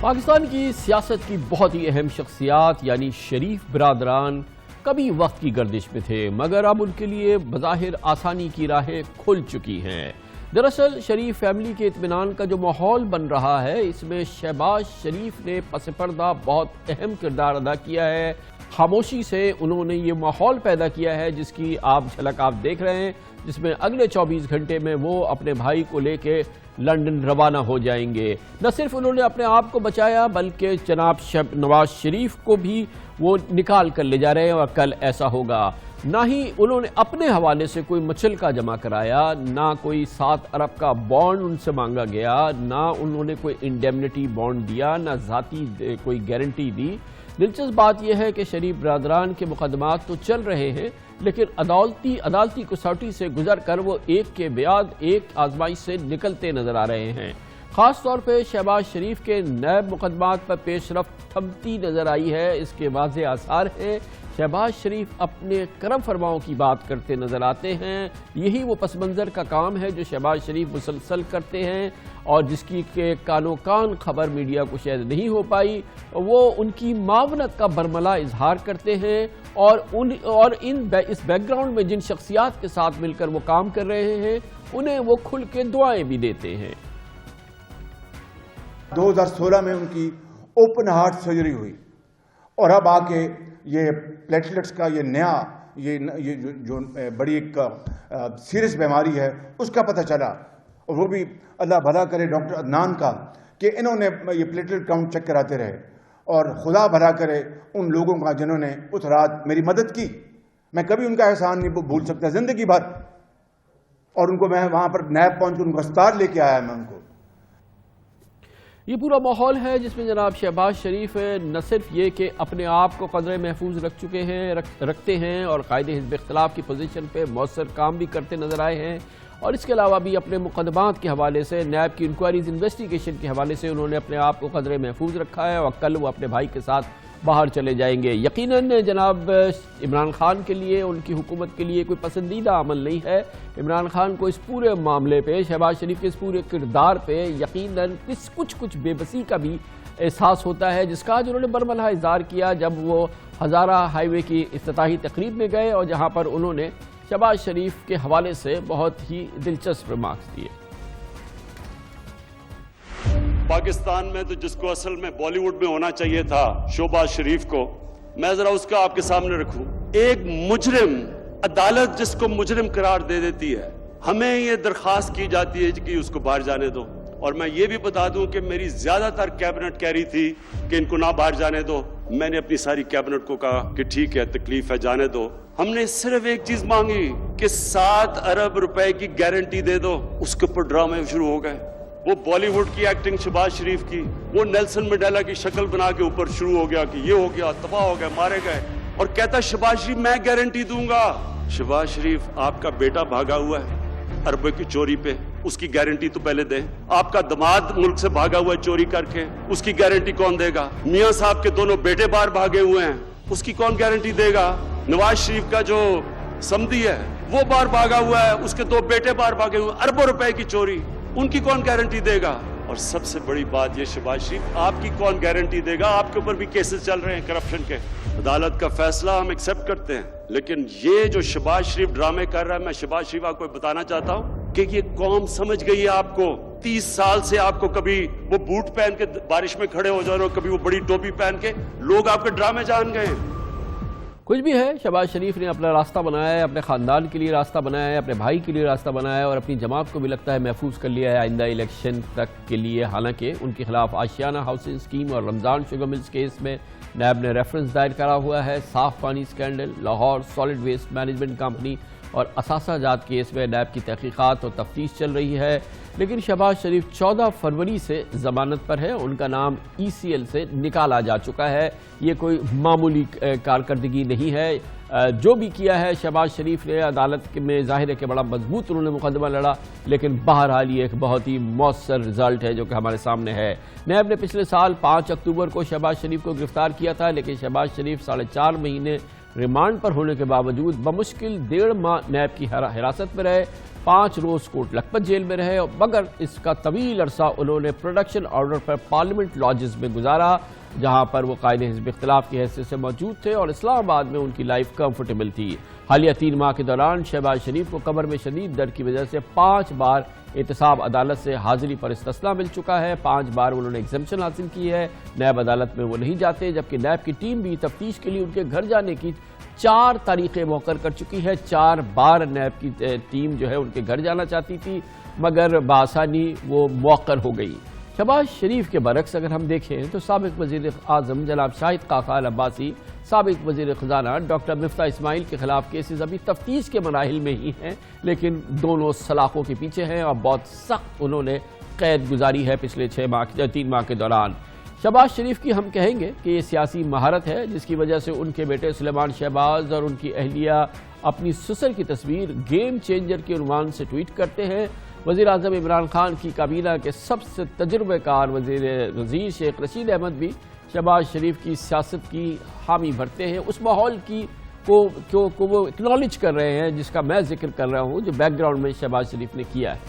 پاکستان کی سیاست کی بہت ہی اہم شخصیات یعنی شریف برادران کبھی وقت کی گردش میں تھے، مگر اب ان کے لیے بظاہر آسانی کی راہیں کھل چکی ہیں۔ دراصل شریف فیملی کے اطمینان کا جو ماحول بن رہا ہے، اس میں شہباز شریف نے پس پردہ بہت اہم کردار ادا کیا ہے۔ خاموشی سے انہوں نے یہ ماحول پیدا کیا ہے جس کی جھلک آپ دیکھ رہے ہیں، جس میں اگلے 24 گھنٹے میں وہ اپنے بھائی کو لے کے لندن روانہ ہو جائیں گے۔ نہ صرف انہوں نے اپنے آپ کو بچایا بلکہ جناب نواز شریف کو بھی وہ نکال کر لے جا رہے ہیں، اور کل ایسا ہوگا۔ نہ ہی انہوں نے اپنے حوالے سے کوئی مچلکا جمع کرایا، نہ کوئی 7 ارب کا بانڈ ان سے مانگا گیا، نہ انہوں نے کوئی انڈیمنٹی بانڈ دیا، نہ ذاتی کوئی گارنٹی دی۔ دلچسپ بات یہ ہے کہ شریف برادران کے مقدمات تو چل رہے ہیں، لیکن عدالتی کسوٹی سے گزر کر وہ ایک کے بعد ایک آزمائش سے نکلتے نظر آ رہے ہیں۔ خاص طور پہ شہباز شریف کے نیب مقدمات پر پیش رفت تھمتی نظر آئی ہے۔ اس کے واضح آثار ہیں۔ شہباز شریف اپنے کرم فرماؤں کی بات کرتے نظر آتے ہیں۔ یہی وہ پس منظر کا کام ہے جو شہباز شریف مسلسل کرتے ہیں، اور جس کی کہ کانوں کان خبر میڈیا کو شاید نہیں ہو پائی۔ وہ ان کی معاونت کا برملا اظہار کرتے ہیں، اور اس بیک گراؤنڈ میں جن شخصیات کے ساتھ مل کر وہ کام کر رہے ہیں انہیں وہ کھل کے دعائیں بھی دیتے ہیں۔ 2016 میں ان کی اوپن ہارٹ سرجری ہوئی، اور اب آ کے یہ پلیٹلیٹس کا یہ نیا یہ جو بڑی ایک سیریس بیماری ہے اس کا پتہ چلا، اور وہ بھی اللہ بھلا کرے ڈاکٹر عدنان کا کہ انہوں نے یہ پلیٹلیٹ کاؤنٹ چیک کراتے رہے، اور خدا بھلا کرے ان لوگوں کا جنہوں نے اس رات میری مدد کی۔ میں کبھی ان کا احسان نہیں بھول سکتا زندگی بھر، اور ان کو میں وہاں پر نیب پہنچ کر ان کو اسپتال لے کے آیا میں ان کو۔ یہ پورا ماحول ہے جس میں جناب شہباز شریف نہ صرف یہ کہ اپنے آپ کو قدرے محفوظ رکھتے ہیں اور قائد حزب اختلاف کی پوزیشن پہ مؤثر کام بھی کرتے نظر آئے ہیں، اور اس کے علاوہ بھی اپنے مقدمات کے حوالے سے نیب کی انکوائریز انویسٹیگیشن کے حوالے سے انہوں نے اپنے آپ کو قدرے محفوظ رکھا ہے، اور کل وہ اپنے بھائی کے ساتھ باہر چلے جائیں گے۔ یقیناً جناب عمران خان کے لیے، ان کی حکومت کے لیے کوئی پسندیدہ عمل نہیں ہے۔ عمران خان کو اس پورے معاملے پہ، شہباز شریف کے اس پورے کردار پہ یقیناً کچھ بے بسی کا بھی احساس ہوتا ہے، جس کا آج انہوں نے برملا اظہار کیا جب وہ ہزارہ ہائی وے کی افتتاحی تقریب میں گئے، اور جہاں پر انہوں نے شہباز شریف کے حوالے سے بہت ہی دلچسپ ریمارکس دیے۔ پاکستان میں تو جس کو اصل میں بالی ووڈ میں ہونا چاہیے تھا، شہباز شریف کو، میں ذرا اس کا آپ کے سامنے رکھوں۔ ایک مجرم، عدالت جس کو مجرم قرار دے دیتی ہے، ہمیں یہ درخواست کی جاتی ہے کہ اس کو باہر جانے دو، اور میں یہ بھی بتا دوں کہ میری زیادہ تر کیبنٹ کہہ رہی تھی کہ ان کو نہ باہر جانے دو۔ میں نے اپنی ساری کیبنٹ کو کہا کہ ٹھیک ہے، تکلیف ہے، جانے دو۔ ہم نے صرف ایک چیز مانگی کہ 7 ارب روپے کی گارنٹی دے دو۔ اس کے اوپر ڈرامے شروع ہو گئے، وہ بالی ووڈ کی ایکٹنگ شہباز شریف کی، وہ نیلسن منڈیلا کی شکل بنا کے اوپر شروع ہو گیا کہ یہ ہو گیا، تباہ ہو گئے، مارے گئے، اور کہتا شہباز شریف میں گارنٹی دوں گا۔ شہباز شریف، آپ کا بیٹا بھاگا ہوا ہے اربوں کی چوری پہ، اس کی گارنٹی تو پہلے دیں۔ آپ کا دماد ملک سے بھاگا ہوا ہے چوری کر کے، اس کی گارنٹی کون دے گا؟ میاں صاحب کے دونوں بیٹے باہر بھاگے ہوئے ہیں، اس کی کون گارنٹی دے گا؟ نواز شریف کا جو سمدھی ہے وہ باہر بھاگا ہوا ہے، اس کے 2 بیٹے باہر بھاگے ہوئے ہیں، اربوں روپے کی چوری، ان کی کون گارنٹی دے گا؟ اور سب سے بڑی بات یہ، شہباز شریف آپ کی کون گارنٹی دے گا؟ آپ کے اوپر بھی کیسز چل رہے ہیں کرپشن کے۔ عدالت کا فیصلہ ہم ایکسپٹ کرتے ہیں، لیکن یہ جو شہباز شریف ڈرامے کر رہا ہے، میں شہباز شریف آپ کو بتانا چاہتا ہوں کہ یہ قوم سمجھ گئی ہے آپ کو۔ 30 سال سے آپ کو کبھی وہ بوٹ پہن کے بارش میں کھڑے ہو جا رہے ہو، کبھی وہ بڑی ٹوپی پہن کے، لوگ آپ کے ڈرامے جان گئے ہیں۔ کچھ بھی ہے، شہباز شریف نے اپنا راستہ بنایا ہے، اپنے خاندان کے لیے راستہ بنایا ہے، اپنے بھائی کے لیے راستہ بنایا ہے، اور اپنی جماعت کو بھی لگتا ہے محفوظ کر لیا ہے آئندہ الیکشن تک کے لیے۔ حالانکہ ان کے خلاف آشیانہ ہاؤسنگ اسکیم اور رمضان شوگر ملز کیس میں نیب نے ریفرنس دائر کرا ہوا ہے۔ Saaf Pani scandal, Lahore solid waste management company اور اثاثہ جات کیس میں نیب کی تحقیقات اور تفتیش چل رہی ہے، لیکن شہباز شریف 14 فروری سے ضمانت پر ہے۔ ان کا نام ECL سے نکالا جا چکا ہے۔ یہ کوئی معمولی کارکردگی نہیں ہے۔ جو بھی کیا ہے شہباز شریف نے عدالت میں، ظاہر ہے کہ بڑا مضبوط انہوں نے مقدمہ لڑا، لیکن بہرحال یہ ایک بہت ہی مؤثر رزلٹ ہے جو کہ ہمارے سامنے ہے۔ نیب نے پچھلے سال 5 اکتوبر کو شہباز شریف کو گرفتار کیا تھا، لیکن شہباز شریف 4.5 مہینے ریمانڈ پر ہونے کے باوجود بمشکل 1.5 ماہ نیب کی حراست میں رہے، 5 روز کوٹ لکھپت جیل میں رہے، مگر اس کا طویل عرصہ انہوں نے پروڈکشن آرڈر پر پارلیمنٹ لاجز میں گزارا، جہاں پر وہ قائد حزب اختلاف کی حیثیت سے موجود تھے اور اسلام آباد میں ان کی لائف کمفرٹیبل تھی۔ حالیہ 3 ماہ کے دوران شہباز شریف کو کمر میں شدید درد کی وجہ سے 5 بار احتساب عدالت سے حاضری پر استثناء مل چکا ہے، 5 بار انہوں نے ایگزمپشن حاصل کی ہے، نیب عدالت میں وہ نہیں جاتے، جبکہ نیب کی ٹیم بھی تفتیش کے لیے ان کے گھر جانے کی 4 تاریخیں مؤخر کر چکی ہے۔ 4 بار نیب کی ٹیم جو ہے ان کے گھر جانا چاہتی تھی، مگر بآسانی وہ مؤخر ہو گئی۔ شہباز شریف کے برعکس اگر ہم دیکھیں تو سابق وزیر اعظم جناب شاہد خاقان العباسی، سابق وزیر خزانہ ڈاکٹر مفتاح اسماعیل کے خلاف کیسز ابھی تفتیش کے مراحل میں ہی ہیں، لیکن دونوں سلاخوں کے پیچھے ہیں اور بہت سخت انہوں نے قید گزاری ہے پچھلے 3 ماہ کے دوران۔ شہباز شریف کی ہم کہیں گے کہ یہ سیاسی مہارت ہے، جس کی وجہ سے ان کے بیٹے سلیمان شہباز اور ان کی اہلیہ اپنی سسر کی تصویر گیم چینجر کے عنوان سے ٹویٹ کرتے ہیں۔ وزیر اعظم عمران خان کی کابینہ کے سب سے تجربہ کار وزیر شیخ رشید احمد بھی شہباز شریف کی سیاست کی حامی بھرتے ہیں، اس ماحول کو وہ اکنالج کر رہے ہیں جس کا میں ذکر کر رہا ہوں، جو بیک گراؤنڈ میں شہباز شریف نے کیا ہے۔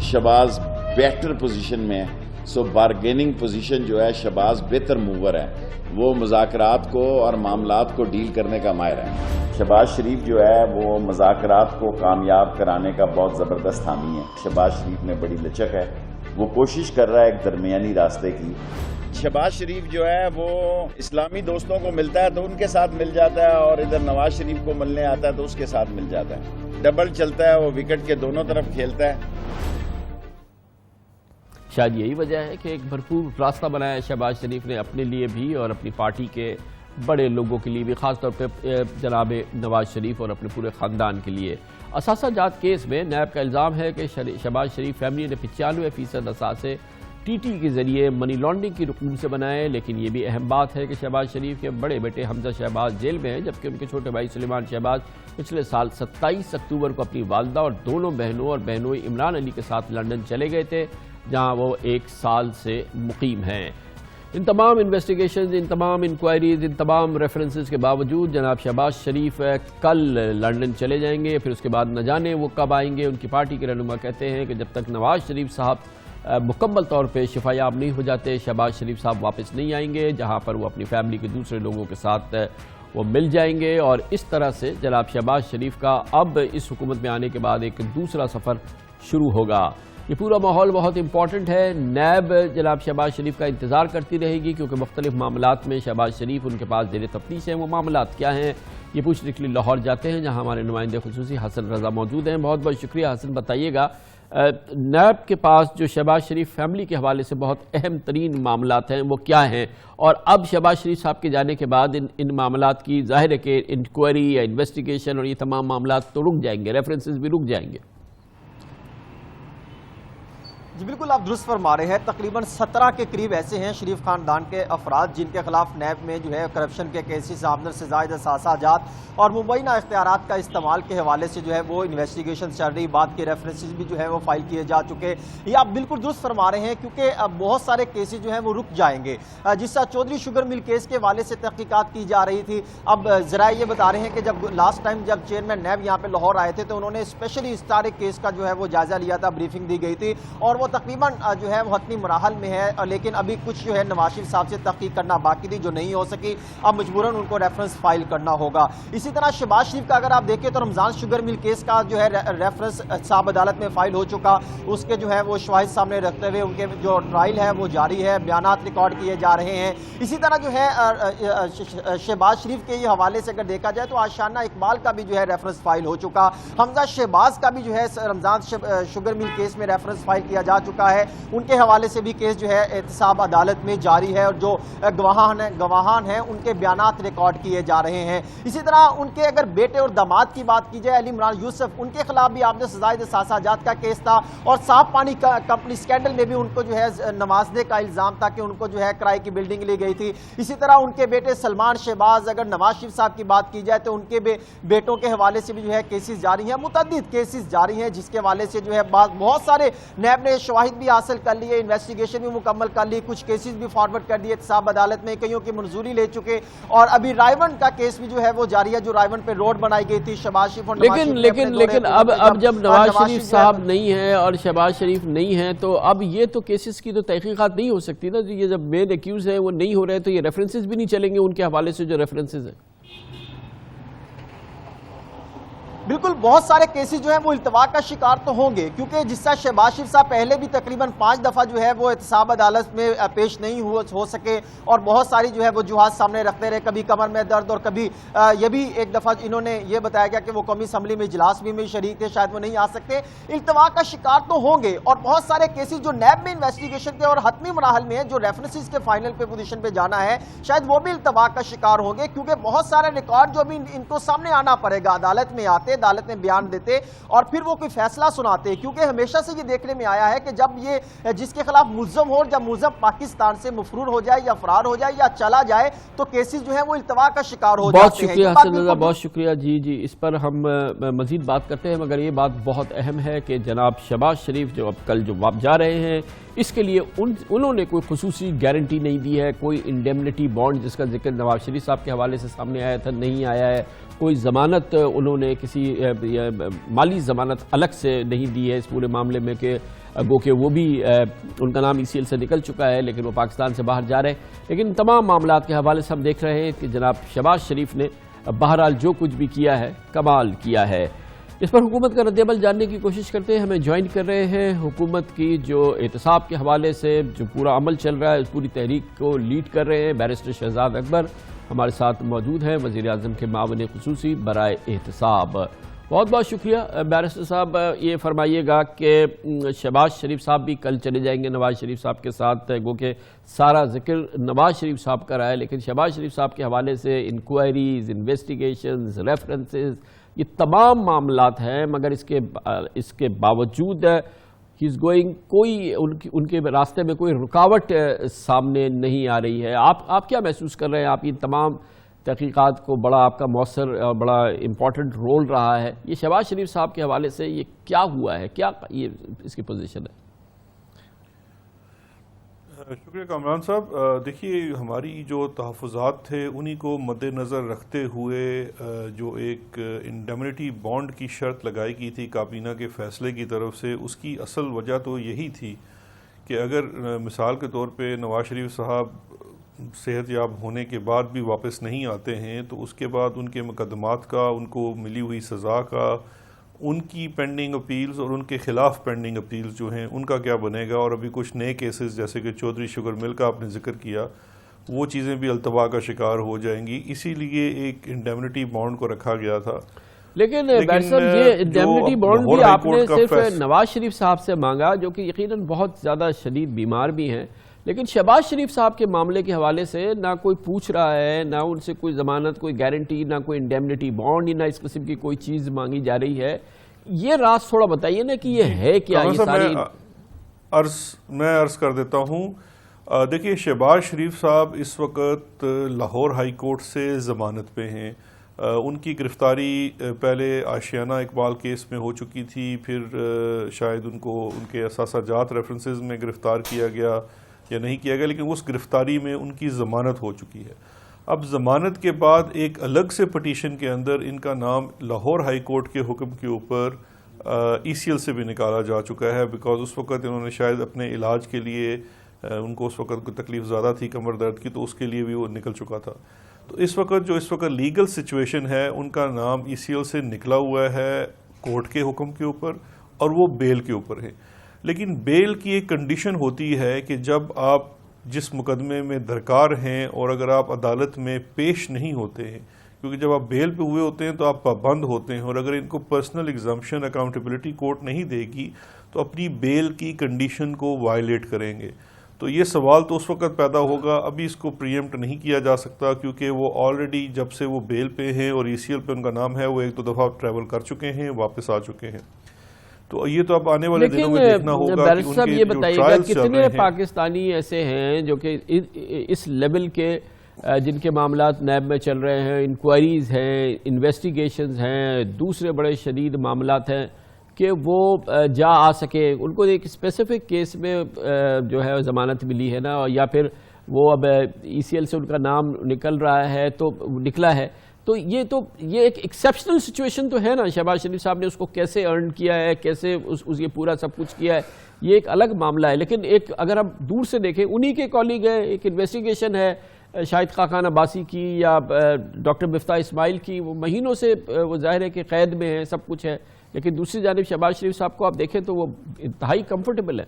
شہباز بیٹر پوزیشن میں ہے، سو بارگیننگ پوزیشن جو ہے شہباز بہتر موور ہے، وہ مذاکرات کو اور معاملات کو ڈیل کرنے کا ماہر ہے۔ شہباز شریف جو ہے وہ مذاکرات کو کامیاب کرانے کا بہت زبردست حامی ہے۔ شہباز شریف میں بڑی لچک ہے، وہ کوشش کر رہا ہے ایک درمیانی راستے کی۔ شہباز شریف جو ہے وہ اسلامی دوستوں کو ملتا ہے تو ان کے ساتھ مل جاتا ہے، اور ادھر نواز شریف کو ملنے آتا ہے تو اس کے ساتھ مل جاتا ہے، ڈبل چلتا ہے، وہ وکٹ کے دونوں طرف کھیلتا ہے۔ شاید یہی وجہ ہے کہ ایک بھرپور راستہ بنایا ہے شہباز شریف نے اپنے لیے بھی اور اپنی پارٹی کے بڑے لوگوں کے لیے بھی، خاص طور پہ جناب نواز شریف اور اپنے پورے خاندان کے لیے۔ اثاثہ جات کیس میں نیب کا الزام ہے کہ شہباز شریف فیملی نے 95% اثاثے ٹی ٹی کے ذریعے منی لانڈرنگ کی رقوم سے بنائے، لیکن یہ بھی اہم بات ہے کہ شہباز شریف کے بڑے بیٹے حمزہ شہباز جیل میں ہیں، جبکہ ان کے چھوٹے بھائی سلیمان شہباز پچھلے سال 27 اکتوبر کو اپنی والدہ اور دونوں بہنوں اور بہنوئی عمران علی کے ساتھ لندن چلے گئے تھے، جہاں وہ 1 سال سے مقیم ہیں۔ ان تمام انویسٹیگیشنز، ان تمام انکوائریز، ان تمام ریفرنسز کے باوجود جناب شہباز شریف کل لندن چلے جائیں گے، پھر اس کے بعد نہ جانے وہ کب آئیں گے۔ ان کی پارٹی کے رہنما کہتے ہیں کہ جب تک نواز شریف صاحب مکمل طور پہ شفا یاب نہیں ہو جاتے، شہباز شریف صاحب واپس نہیں آئیں گے، جہاں پر وہ اپنی فیملی کے دوسرے لوگوں کے ساتھ وہ مل جائیں گے، اور اس طرح سے جناب شہباز شریف کا اب اس حکومت میں آنے کے بعد ایک دوسرا سفر شروع ہوگا۔ یہ پورا ماحول بہت امپورٹنٹ ہے۔ نیب جناب شہباز شریف کا انتظار کرتی رہے گی، کیونکہ مختلف معاملات میں شہباز شریف ان کے پاس زیر تفتیش ہیں۔ وہ معاملات کیا ہیں یہ پوچھنے کے لیے لاہور جاتے ہیں، جہاں ہمارے نمائندے خصوصی حسن رضا موجود ہیں۔ بہت بہت شکریہ حسن، بتائیے گا نیب کے پاس جو شہباز شریف فیملی کے حوالے سے بہت اہم ترین معاملات ہیں وہ کیا ہیں، اور اب شہباز شریف صاحب کے جانے کے بعد ان معاملات کی ظاہر ہے کہ انکوائری یا انویسٹیگیشن اور یہ تمام معاملات تو رک جائیں گے، ریفرنسز بھی رک جائیں گے۔ جی بالکل آپ درست فرما رہے ہیں، تقریباً 17 کے قریب ایسے ہیں شریف خاندان کے افراد جن کے خلاف نیب میں جو ہے کرپشن کے کیسز، آمدن سے زائد اثاثہ جات اور مبینہ اختیارات کا استعمال کے حوالے سے جو ہے وہ انویسٹیگیشن چل رہی، بات کے ریفرنسز بھی جو ہے وہ فائل کیے جا چکے۔ یہ آپ بالکل درست فرما رہے ہیں، کیونکہ بہت سارے کیسز جو ہیں وہ رک جائیں گے۔ جس طرح چودھری شوگر مل کیس کے حوالے سے تحقیقات کی جا رہی تھی، اب ذرائع یہ بتا رہے ہیں کہ جب لاسٹ ٹائم جب چیئرمین نیب یہاں پہ لاہور آئے تھے تو انہوں نے اسپیشلی اس سارے کیس کا جو ہے وہ جائزہ لیا تھا، بریفنگ دی گئی تھی، اور وہ تقریباً جو ہے وہ حتمی مراحل میں ہے، لیکن ابھی کچھ جو ہے نواز شریف صاحب سے تحقیق کرنا باقی تھی جو نہیں ہو سکی، اب مجبوراً ان کو ریفرنس فائل کرنا ہوگا۔ اسی طرح شہباز شریف کا اگر آپ دیکھیں تو رمضان شوگر مل کیس کا جو ہے ریفرنس صاحب عدالت میں فائل ہو چکا، اس کے جو ہے وہ شواہد سامنے رکھتے ہوئے ان کے جو ٹرائل ہے وہ جاری ہے، بیانات ریکارڈ کیے جا رہے ہیں۔ اسی طرح جو ہے شہباز شریف کے یہ حوالے سے اگر دیکھا جائے تو آشانہ اقبال کا بھی جو ہے ریفرنس فائل ہو چکا، حمزہ شہباز کا بھی جو ہے رمضان شوگر مل کیس میں ریفرنس فائل کیا جا چکا ہے، ان کے حوالے سے بھی کیس جو ہے احتساب عدالت میں جاری ہے، اور جو گواہان ہیں ان کے بیانات ریکارڈ کیے جا رہے ہیں۔ اسی طرح ان کے اگر بیٹے اور داماد کی بات کی جائے، علی عمران یوسف، ان کے خلاف بھی آمدن سے زائد اثاثہ جات کا کیس تھا، اور صاف پانی کمپنی اسکینڈل میں بھی ان کو جو ہے نوازنے کا الزام تھا کہ ان کو جو ہے کرائے کی بلڈنگ لی گئی تھی۔ اسی طرح ان کے بیٹے سلمان شہباز، اگر نواز شریف صاحب کی بات کی جائے تو ان کے بیٹوں کے حوالے سے بھی جو ہے کیسز جاری ہیں، متعدد کیسز جاری ہیں، جس کے حوالے سے جو ہے بہت سارے نیب نے شواہد بھی حاصل کر لیے, انویسٹیگیشن بھی مکمل کر لی, کچھ کیسز بھی فارورڈ کر دیے احتساب عدالت میں, کئیوں کی منظوری لے چکے, اور ابھی رائیونڈ کا کیس بھی جو ہے وہ جاری ہے, جو رائیونڈ پہ روڈ بنائی گئی تھی شہباز شریف اور نواز شریف. لیکن اب جب نواز شریف صاحب نہیں ہے اور شہباز شریف نہیں ہے تو اب یہ تو کیسز کی تو تحقیقات نہیں ہو سکتی نا. یہ جب مین ایکیوز ہیں وہ نہیں ہو رہے تو یہ ریفرنسز بھی نہیں چلیں گے ان کے حوالے سے جو ریفرنسز ہیں. بالکل, بہت سارے کیسز جو ہیں وہ التوا کا شکار تو ہوں گے, کیونکہ جس طرح شہباز شریف صاحب پہلے بھی تقریباً 5 دفعہ جو ہے وہ احتساب عدالت میں پیش نہیں ہو سکے, اور بہت ساری جو ہے وجوہات سامنے رکھتے رہے, کبھی کمر میں درد, اور کبھی یہ بھی ایک دفعہ انہوں نے یہ بتایا گیا کہ وہ قومی اسمبلی میں اجلاس بھی شریک تھے, شاید وہ نہیں آ سکتے. التوا کا شکار تو ہوں گے, اور بہت سارے کیسز جو نیب میں انویسٹیگیشن کے اور حتمی مراحل میں ہیں, جو ریفرنسز کے فائنل پہ پوزیشن پہ جانا ہے, شاید وہ بھی التوا کا شکار ہوں گے, کیونکہ بہت سارے ریکارڈ جو بھی ان کو سامنے آنا پڑے گا, عدالت میں آتے, عدالت میں بیان اور پھر وہ کوئی فیصلہ سناتے, کیونکہ ہمیشہ سے یہ دیکھنے میں آیا ہے کہ جب یہ جس کے خلاف ملزم ہو, جب ملزم پاکستان سے مفرور ہو جائے یا فرار ہو جائے یا چلا جائے تو کیسز جو ہیں وہ التوا کا شکار ہو جاتے ہیں. بہت شکریہ حسن رضا, بہت شکریہ. جی اس پر ہم مزید بات کرتے ہیں, مگر یہ بات بہت اہم ہے کہ جناب شہباز شریف جو اب کل جو جا رہے ہیں, اس کے لیے انہوں نے کوئی خصوصی گارنٹی نہیں دی ہے, کوئی انڈیمنٹی بانڈ جس کا ذکر نواز شریف صاحب کے حوالے سے سامنے آیا تھا نہیں آیا ہے, کوئی ضمانت انہوں نے کسی مالی ضمانت الگ سے نہیں دی ہے اس پورے معاملے میں, کہ گو کہ وہ بھی ان کا نام ECL سے نکل چکا ہے لیکن وہ پاکستان سے باہر جا رہے ہیں. لیکن تمام معاملات کے حوالے سے ہم دیکھ رہے ہیں کہ جناب شہباز شریف نے بہرحال جو کچھ بھی کیا ہے کمال کیا ہے. اس پر حکومت کا رد عمل جاننے کی کوشش کرتے ہیں. ہمیں جوائن کر رہے ہیں حکومت کی جو احتساب کے حوالے سے جو پورا عمل چل رہا ہے, اس پوری تحریک کو لیڈ کر رہے ہیں بیرسٹر شہزاد اکبر ہمارے ساتھ موجود ہیں, وزیر اعظم کے معاون خصوصی برائے احتساب. بہت بہت شکریہ بیرسٹر صاحب. یہ فرمائیے گا کہ شہباز شریف صاحب بھی کل چلے جائیں گے نواز شریف صاحب کے ساتھ, گو کہ سارا ذکر نواز شریف صاحب کا رہا ہے, لیکن شہباز شریف صاحب کے حوالے سے انکوائریز, انویسٹیگیشنز, ریفرنسز, یہ تمام معاملات ہیں, مگر اس کے باوجود ہی از گوئنگ, کوئی ان کے راستے میں کوئی رکاوٹ سامنے نہیں آ رہی ہے. آپ کیا محسوس کر رہے ہیں؟ آپ ان تمام تحقیقات کو بڑا آپ کا مؤثر اور بڑا امپورٹنٹ رول رہا ہے, یہ شہباز شریف صاحب کے حوالے سے یہ کیا ہوا ہے, کیا یہ اس کی پوزیشن ہے؟ شکریہ کامران صاحب. دیکھیے, ہماری جو تحفظات تھے انہی کو مد نظر رکھتے ہوئے جو ایک انڈیمنٹی بانڈ کی شرط لگائی گئی تھی کابینہ کے فیصلے کی طرف سے, اس کی اصل وجہ تو یہی تھی کہ اگر مثال کے طور پہ نواز شریف صاحب صحت یاب ہونے کے بعد بھی واپس نہیں آتے ہیں تو اس کے بعد ان کے مقدمات کا, ان کو ملی ہوئی سزا کا, ان کی پینڈنگ اپیلز اور ان کے خلاف پینڈنگ اپیلز جو ہیں ان کا کیا بنے گا. اور ابھی کچھ نئے کیسز جیسے کہ چودھری شوگر مل کا آپ نے ذکر کیا, وہ چیزیں بھی التوا کا شکار ہو جائیں گی. اسی لیے ایک انڈیمنٹی بانڈ کو رکھا گیا تھا. لیکن صاحب یہ انڈیمنٹی بانڈ بھی آپ نے صرف نواز شریف صاحب سے مانگا, جو کہ یقیناً بہت زیادہ شدید بیمار بھی ہیں, لیکن شہباز شریف صاحب کے معاملے کے حوالے سے نہ کوئی پوچھ رہا ہے, نہ ان سے کوئی ضمانت, کوئی گارنٹی, نہ کوئی انڈیمنٹی بانڈ, نہ اس قسم کی کوئی چیز مانگی جا رہی ہے. یہ راز تھوڑا بتائیے نا کہ یہ ہے کیا. یہ ساری میں عرض کر دیتا ہوں. دیکھیے, شہباز شریف صاحب اس وقت لاہور ہائی کورٹ سے ضمانت پہ ہیں. ان کی گرفتاری پہلے آشیانہ اقبال کیس میں ہو چکی تھی, پھر شاید ان کو ان کے اثاثہ جات ریفرنسز میں گرفتار کیا گیا یا نہیں کیا گیا, لیکن اس گرفتاری میں ان کی ضمانت ہو چکی ہے. اب ضمانت کے بعد ایک الگ سے پٹیشن کے اندر ان کا نام لاہور ہائی کورٹ کے حکم کے اوپر ECL سے بھی نکالا جا چکا ہے, بیکاز اس وقت انہوں نے شاید اپنے علاج کے لیے, ان کو اس وقت کوئی تکلیف زیادہ تھی کمر درد کی, تو اس کے لیے بھی وہ نکل چکا تھا. تو اس وقت لیگل سچویشن ہے, ان کا نام ECL سے نکلا ہوا ہے کورٹ کے حکم کے اوپر, اور وہ بیل کے اوپر ہے. لیکن بیل کی ایک کنڈیشن ہوتی ہے کہ جب آپ جس مقدمے میں درکار ہیں اور اگر آپ عدالت میں پیش نہیں ہوتے ہیں, کیونکہ جب آپ بیل پہ ہوئے ہوتے ہیں تو آپ پابند ہوتے ہیں, اور اگر ان کو پرسنل ایگزمپشن اکاؤنٹیبلٹی کورٹ نہیں دے گی تو اپنی بیل کی کنڈیشن کو وائلیٹ کریں گے. تو یہ سوال تو اس وقت پیدا ہوگا, ابھی اس کو پریمپٹ نہیں کیا جا سکتا, کیونکہ وہ آلریڈی جب سے وہ بیل پہ ہیں اور ECL پہ ان کا نام ہے, وہ ایک دو دفعہ ٹریول کر چکے ہیں, واپس آ چکے ہیں. تو یہ تو اب آنے والے دنوں میں دیکھنا ہوگا کہ ان کے یہ بتائیے گا کتنے پاکستانی ایسے ہیں جو کہ اس لیول کے, جن کے معاملات نیب میں چل رہے ہیں, انکوائریز ہیں, انویسٹیگیشنز ہیں, دوسرے بڑے شدید معاملات ہیں, کہ وہ جا آ سکے. ان کو ایک اسپیسیفک کیس میں جو ہے ضمانت ملی ہے نا, یا پھر وہ اب ECL سے ان کا نام نکل رہا ہے تو نکلا ہے, تو یہ ایک ایکسیپشنل سچویشن تو ہے نا. شہباز شریف صاحب نے اس کو کیسے ارن کیا ہے, کیسے اس یہ پورا سب کچھ کیا ہے, یہ ایک الگ معاملہ ہے. لیکن ایک اگر ہم دور سے دیکھیں, انہی کے کالگ ہے, ایک انویسٹیگیشن ہے شاہد خاقان عباسی کی یا ڈاکٹر مفتاح اسماعیل کی, وہ مہینوں سے وہ ظاہر ہے کہ قید میں ہے, سب کچھ ہے. لیکن دوسری جانب شہباز شریف صاحب کو آپ دیکھیں تو وہ انتہائی کمفرٹیبل ہے.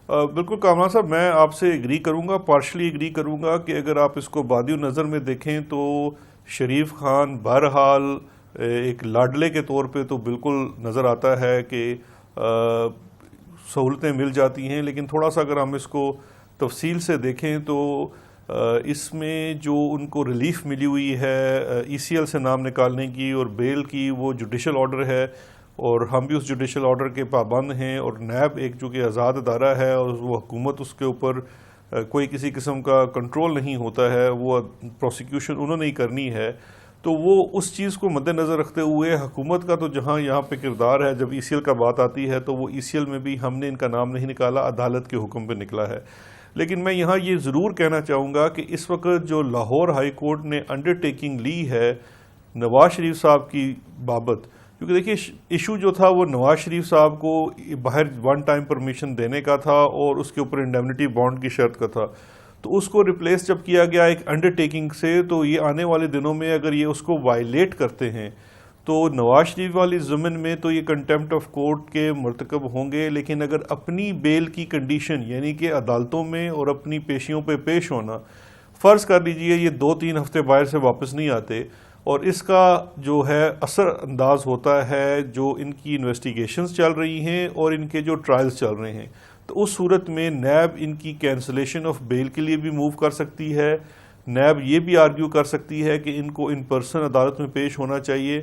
بالکل کامران صاحب, میں آپ سے ایگری کروں گا, پارشلی ایگری کروں گا کہ اگر آپ اس کو بادی نظر میں دیکھیں تو شریف خان بہرحال ایک لاڈلے کے طور پہ تو بالکل نظر آتا ہے کہ سہولتیں مل جاتی ہیں. لیکن تھوڑا سا اگر ہم اس کو تفصیل سے دیکھیں تو اس میں جو ان کو ریلیف ملی ہوئی ہے ECL سے نام نکالنے کی اور بیل کی, وہ جوڈیشل آرڈر ہے اور ہم بھی اس جوڈیشل آرڈر کے پابند ہیں. اور نیب ایک جو کہ آزاد ادارہ ہے اور وہ حکومت, اس کے اوپر کوئی کسی قسم کا کنٹرول نہیں ہوتا ہے, وہ پروسیکیوشن انہوں نے ہی کرنی ہے. تو وہ اس چیز کو مد نظر رکھتے ہوئے حکومت کا تو جہاں یہاں پہ کردار ہے, جب ECL کا بات آتی ہے تو وہ ECL میں بھی ہم نے ان کا نام نہیں نکالا, عدالت کے حکم پہ نکلا ہے. لیکن میں یہاں یہ ضرور کہنا چاہوں گا کہ اس وقت جو لاہور ہائی کورٹ نے انڈر ٹیکنگ لی ہے نواز شریف صاحب کی بابت, کیونکہ دیکھیے ایشو جو تھا وہ نواز شریف صاحب کو باہر ون ٹائم پرمیشن دینے کا تھا اور اس کے اوپر انڈیمنٹی بانڈ کی شرط کا تھا. تو اس کو ریپلیس جب کیا گیا ایک انڈر ٹیکنگ سے, تو یہ آنے والے دنوں میں اگر یہ اس کو وائلیٹ کرتے ہیں تو نواز شریف والی ضمن میں تو یہ کنٹیمپٹ آف کورٹ کے مرتکب ہوں گے. لیکن اگر اپنی بیل کی کنڈیشن یعنی کہ عدالتوں میں اور اپنی پیشیوں پہ پیش ہونا, فرض کر لیجئے یہ 2-3 ہفتے باہر سے واپس نہیں آتے اور اس کا جو ہے اثر انداز ہوتا ہے جو ان کی انویسٹیگیشنز چل رہی ہیں اور ان کے جو ٹرائلز چل رہے ہیں, تو اس صورت میں نیب ان کی کینسلیشن آف بیل کے لیے بھی موو کر سکتی ہے. نیب یہ بھی آرگیو کر سکتی ہے کہ ان کو ان پرسن عدالت میں پیش ہونا چاہیے,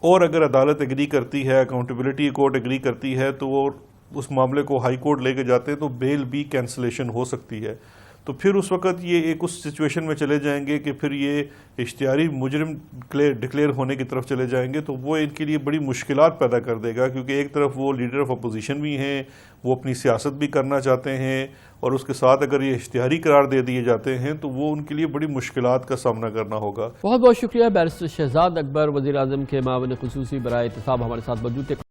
اور اگر عدالت ایگری کرتی ہے, اکاؤنٹیبلٹی کورٹ ایگری کرتی ہے, تو وہ اس معاملے کو ہائی کورٹ لے کے جاتے ہیں تو بیل بھی کینسلیشن ہو سکتی ہے. تو پھر اس وقت یہ ایک اس سچویشن میں چلے جائیں گے کہ پھر یہ اشتہاری مجرم ڈکلیئر ہونے کی طرف چلے جائیں گے, تو وہ ان کے لیے بڑی مشکلات پیدا کر دے گا. کیونکہ ایک طرف وہ لیڈر آف اپوزیشن بھی ہیں, وہ اپنی سیاست بھی کرنا چاہتے ہیں, اور اس کے ساتھ اگر یہ اشتہاری قرار دے دیے جاتے ہیں تو وہ ان کے لیے بڑی مشکلات کا سامنا کرنا ہوگا. بہت بہت شکریہ بیرسٹر شہزاد اکبر, وزیر اعظم کے معاون خصوصی برائے احتساب, ہمارے ساتھ موجود تھے.